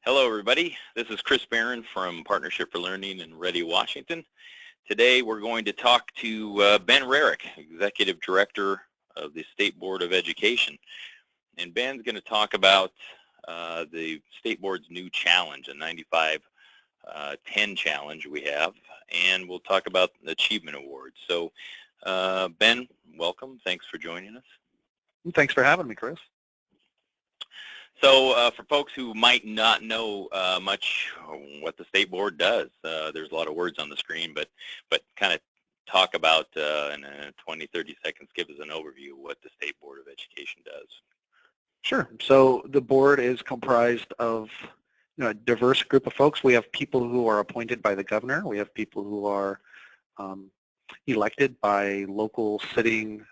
Hello, everybody. This is Chris Barron from Partnership for Learning in Ready, Washington. Today, we're going to talk to Ben Rarick, Executive Director of the State Board of Education. And Ben's going to talk about the State Board's new challenge, a 95-10 challenge we have, and we'll talk about the Achievement Awards. So, Ben, welcome. Thanks for joining us. Thanks for having me, Chris. So for folks who might not know much what the State Board does, there's a lot of words on the screen, but kind of talk about in 20, 30 seconds, give us an overview of what the State Board of Education does. Sure. So the board is comprised of a diverse group of folks. We have people who are appointed by the governor. We have people who are elected by local sitting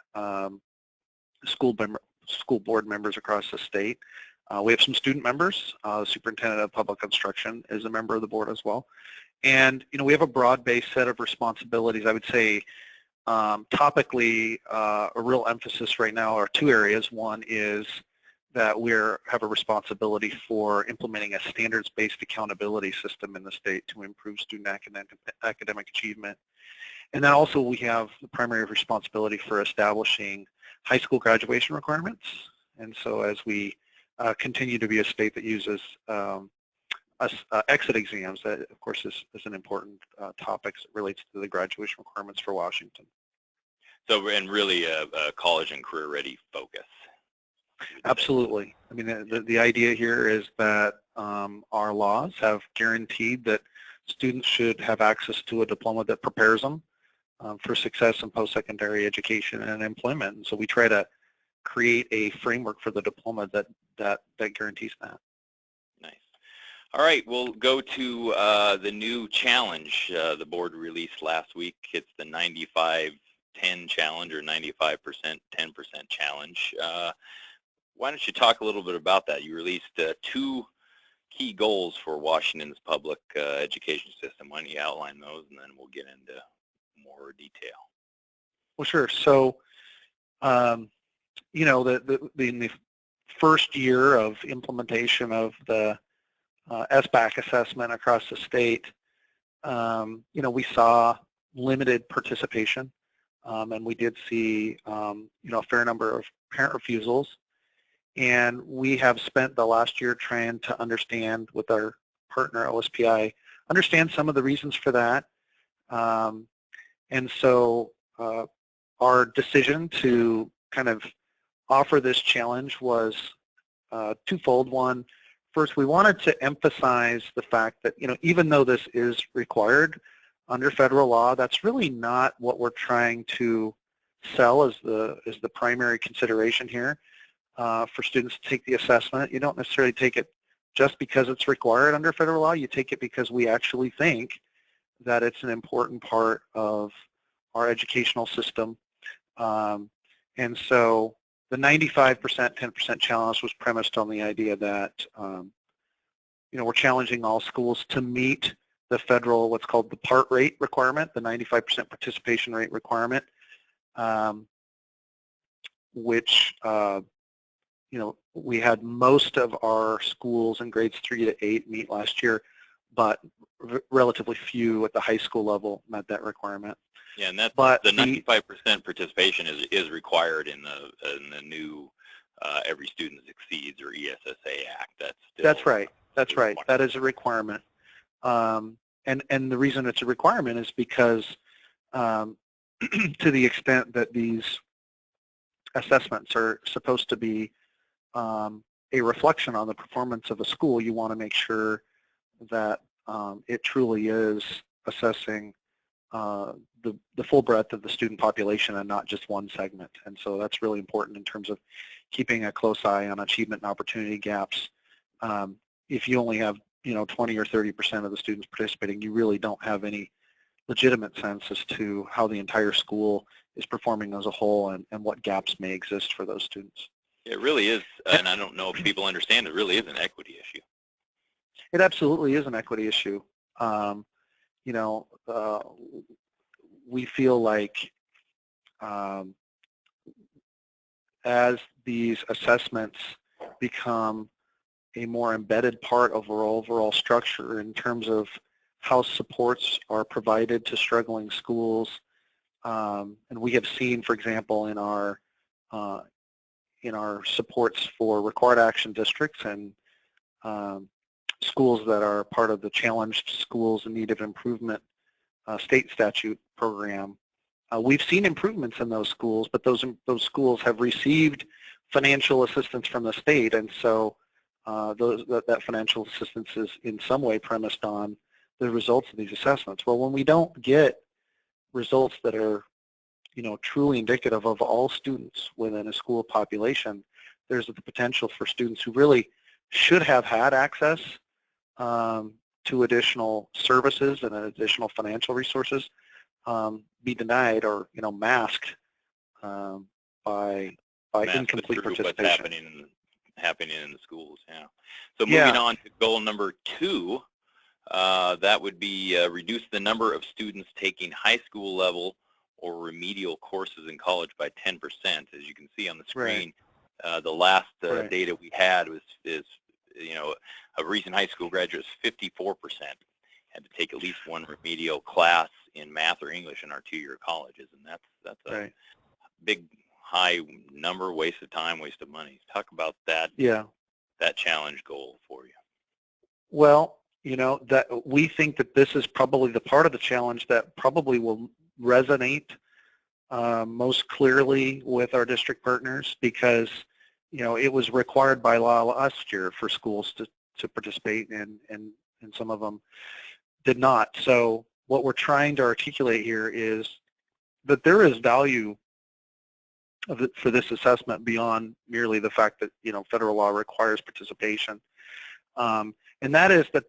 school board members across the state. We have some student members. The superintendent of public instruction is a member of the board as well. And we have a broad-based set of responsibilities. I would say topically, a real emphasis right now are two areas. One is that we have a responsibility for implementing a standards-based accountability system in the state to improve student academic achievement. And then also we have the primary responsibility for establishing high school graduation requirements. And so as we continue to be a state that uses exit exams, that of course is an important topic that relates to the graduation requirements for Washington. So, and really a college and career ready focus. Absolutely. I mean, the idea here is that our laws have guaranteed that students should have access to a diploma that prepares them for success in post-secondary education and employment. And so we try to create a framework for the diploma that guarantees that. Nice. All right, we'll go to the new challenge the board released last week. It's the 95-10 challenge, or 95% 10% challenge. Why don't you talk a little bit about that? You released two key goals for Washington's public education system. Why don't you outline those, and then we'll get into more detail. Well, sure. So, in the first year of implementation of the SBAC assessment across the state, we saw limited participation, and we did see, a fair number of parent refusals. And we have spent the last year trying to understand with our partner OSPI, understand some of the reasons for that. And so our decision to kind of offer this challenge was twofold. One, first, we wanted to emphasize the fact that, even though this is required under federal law, that's really not what we're trying to sell as the primary consideration here. For students to take the assessment, you don't necessarily take it just because it's required under federal law. You take it because we actually think that it's an important part of our educational system. And so the 95% 10% challenge was premised on the idea that we're challenging all schools to meet the federal, what's called the PART rate requirement, the 95% participation rate requirement, which we had most of our schools in grades 3 to 8 meet last year, but relatively few at the high school level met that requirement. Yeah, and that's the 95% participation is required in the new Every Student Succeeds, or ESSA Act. That's right. That's right. That is a requirement. And the reason it's a requirement is because to the extent that these assessments are supposed to be a reflection on the performance of a school, you want to make sure that it truly is assessing the full breadth of the student population and not just one segment. And so that's really important in terms of keeping a close eye on achievement and opportunity gaps. If you only have 20 or 30% of the students participating, you really don't have any legitimate sense as to how the entire school is performing as a whole and what gaps may exist for those students. It really is, and I don't know if people understand, it really is an equity issue. It absolutely is an equity issue. We feel like as these assessments become a more embedded part of our overall structure in terms of how supports are provided to struggling schools. And we have seen, for example, in our supports for required action districts and schools that are part of the challenged schools in need of improvement state statute program, we've seen improvements in those schools, but those schools have received financial assistance from the state, and so that financial assistance is in some way premised on the results of these assessments. Well, when we don't get results that are, truly indicative of all students within a school population, there's the potential for students who really should have had access to additional services and additional financial resources be denied or, masked by incomplete participation. What's happening in the schools, yeah. So moving on to goal number 2, that would be reduce the number of students taking high school level or remedial courses in college by 10%. As you can see on the screen, the last data we had is of recent high school graduates, 54% had to take at least one remedial class in math or English in our 2-year colleges, and that's a big, high number, waste of time, waste of money. Talk about that. That challenge goal for you. Well, that we think that this is probably the part of the challenge that probably will resonate most clearly with our district partners, because it was required by law last year for schools to participate, and some of them did not. So what we're trying to articulate here is that there is value for this assessment beyond merely the fact that federal law requires participation, and that is that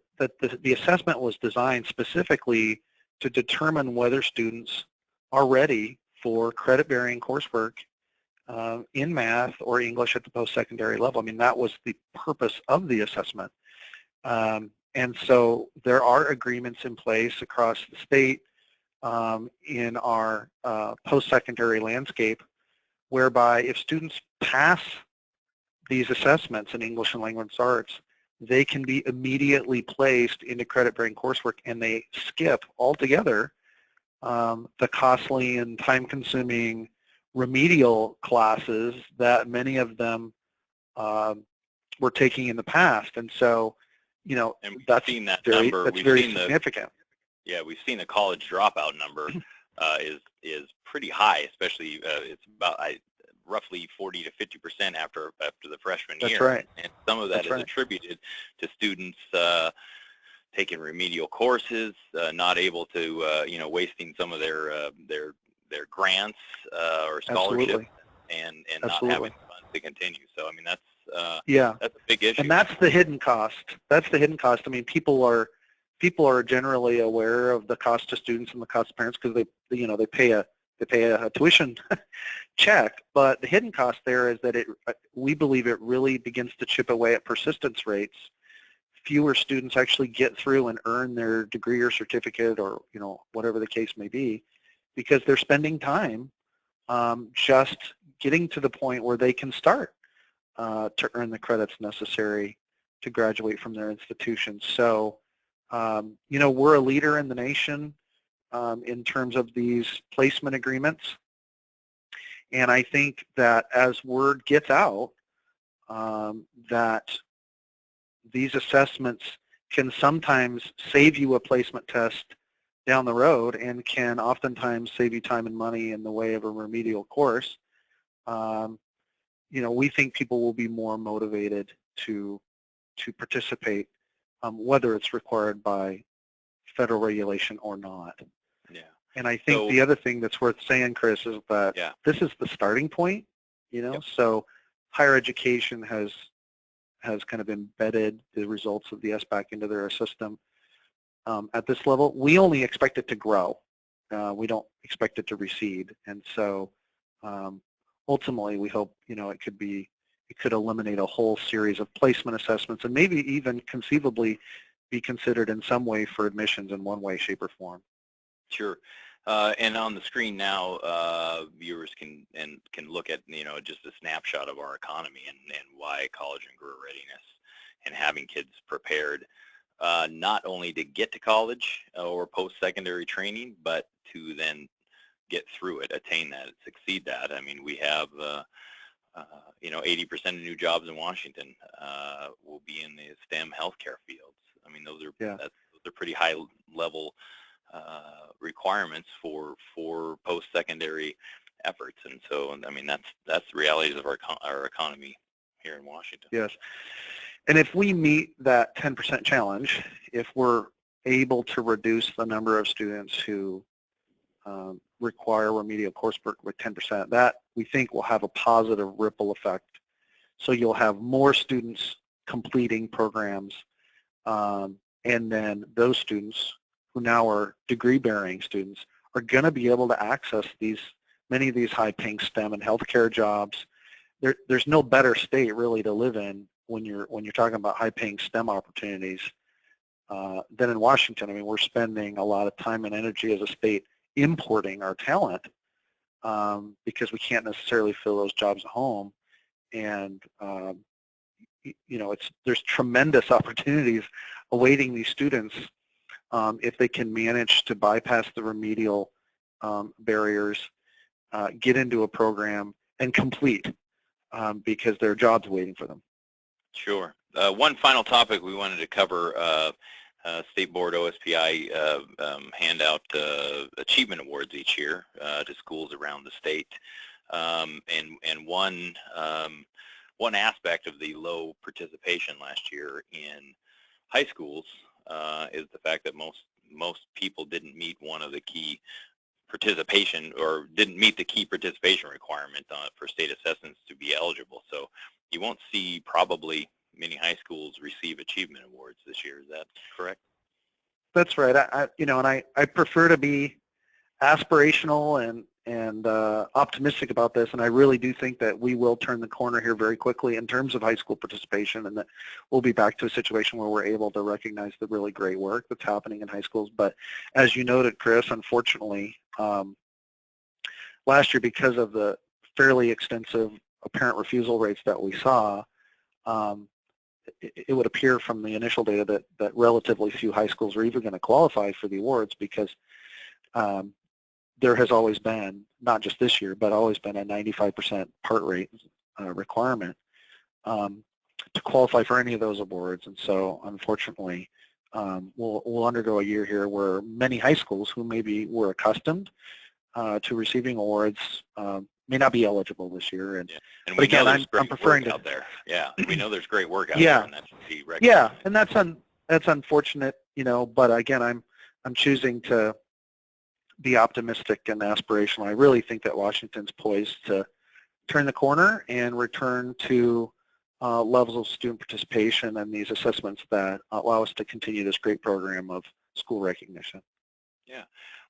the assessment was designed specifically to determine whether students are ready for credit-bearing coursework in math or English at the post-secondary level. I mean, that was the purpose of the assessment. And so there are agreements in place across the state in our post-secondary landscape, whereby if students pass these assessments in English and language arts, they can be immediately placed into credit-bearing coursework, and they skip altogether the costly and time-consuming remedial classes that many of them were taking in the past. And so, and that's seen that very, number. that's very significant. We've seen the college dropout number is pretty high, especially it's about roughly 40 to 50% after the freshman year. That's right. And some of that is attributed to students taking remedial courses, not able to, wasting some of their grants or scholarships, and not having funds to continue. So I mean, that's a big issue. And that's the hidden cost. That's the hidden cost. I mean, people are generally aware of the cost to students and the cost to parents because they pay a tuition check, but the hidden cost there is that we believe it really begins to chip away at persistence rates. Fewer students actually get through and earn their degree or certificate, or whatever the case may be, because they're spending time just getting to the point where they can start to earn the credits necessary to graduate from their institution. So we're a leader in the nation in terms of these placement agreements. And I think that as word gets out that these assessments can sometimes save you a placement test down the road and can oftentimes save you time and money in the way of a remedial course, we think people will be more motivated to participate, whether it's required by federal regulation or not. Yeah. And I think the other thing that's worth saying, Chris, is that this is the starting point, so higher education has kind of embedded the results of the SBAC into their system at this level. We only expect it to grow. We don't expect it to recede. And so ultimately we hope, it could eliminate a whole series of placement assessments and maybe even conceivably be considered in some way for admissions in one way, shape, or form. Sure. And on the screen now, viewers can look at just a snapshot of our economy and why college and career readiness and having kids prepared not only to get to college or post-secondary training, but to then get through it, attain that, succeed that. I mean, we have, 80% of new jobs in Washington will be in the STEM healthcare fields. I mean, those are pretty high level requirements for post-secondary efforts, and so I mean that's the realities of our economy here in Washington. Yes, and if we meet that 10% challenge, if we're able to reduce the number of students who require remedial coursework with 10%, that we think will have a positive ripple effect. So you'll have more students completing programs, and then those students who now are degree-bearing students are going to be able to access many of these high-paying STEM and healthcare jobs. There's no better state really to live in when you're talking about high-paying STEM opportunities than in Washington. I mean, we're spending a lot of time and energy as a state importing our talent because we can't necessarily fill those jobs at home, and there's tremendous opportunities awaiting these students if they can manage to bypass the remedial barriers, get into a program, and complete because there are jobs waiting for them. Sure. One final topic we wanted to cover, State Board OSPI hand out achievement awards each year to schools around the state, and one aspect of the low participation last year in high schools is the fact that most people didn't meet one of the key participation, or didn't meet the key participation requirement for state assessments to be eligible. So you won't see probably many high schools receive achievement awards this year. Is that correct? That's right. I prefer to be aspirational and optimistic about this, and I really do think that we will turn the corner here very quickly in terms of high school participation, and that we'll be back to a situation where we're able to recognize the really great work that's happening in high schools. But as you noted, Chris, unfortunately, last year, because of the fairly extensive apparent refusal rates that we saw, it would appear from the initial data that relatively few high schools are even going to qualify for the awards, because there has always been, not just this year, but always been a 95% part rate requirement to qualify for any of those awards. And so, unfortunately, we'll undergo a year here where many high schools who maybe were accustomed to receiving awards may not be eligible this year. And but again, I'm preferring out there. Yeah, we know there's great work out there, and that should be recognized. Yeah, and that's unfortunate, but again, I'm choosing to be optimistic and aspirational. I really think that Washington's poised to turn the corner and return to levels of student participation and these assessments that allow us to continue this great program of school recognition. Yeah.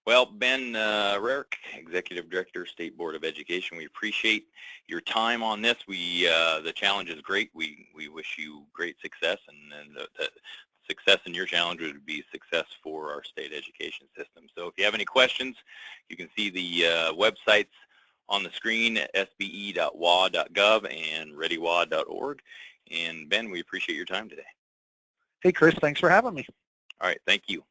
Well, Ben Rarick, Executive Director, State Board of Education, we appreciate your time on this. The challenge is great. We wish you great success, and the success in your challenge would be success for our state education system. So if you have any questions, you can see the websites on the screen, sbe.wa.gov and readywa.org. And Ben, we appreciate your time today. Hey, Chris, thanks for having me. All right, thank you.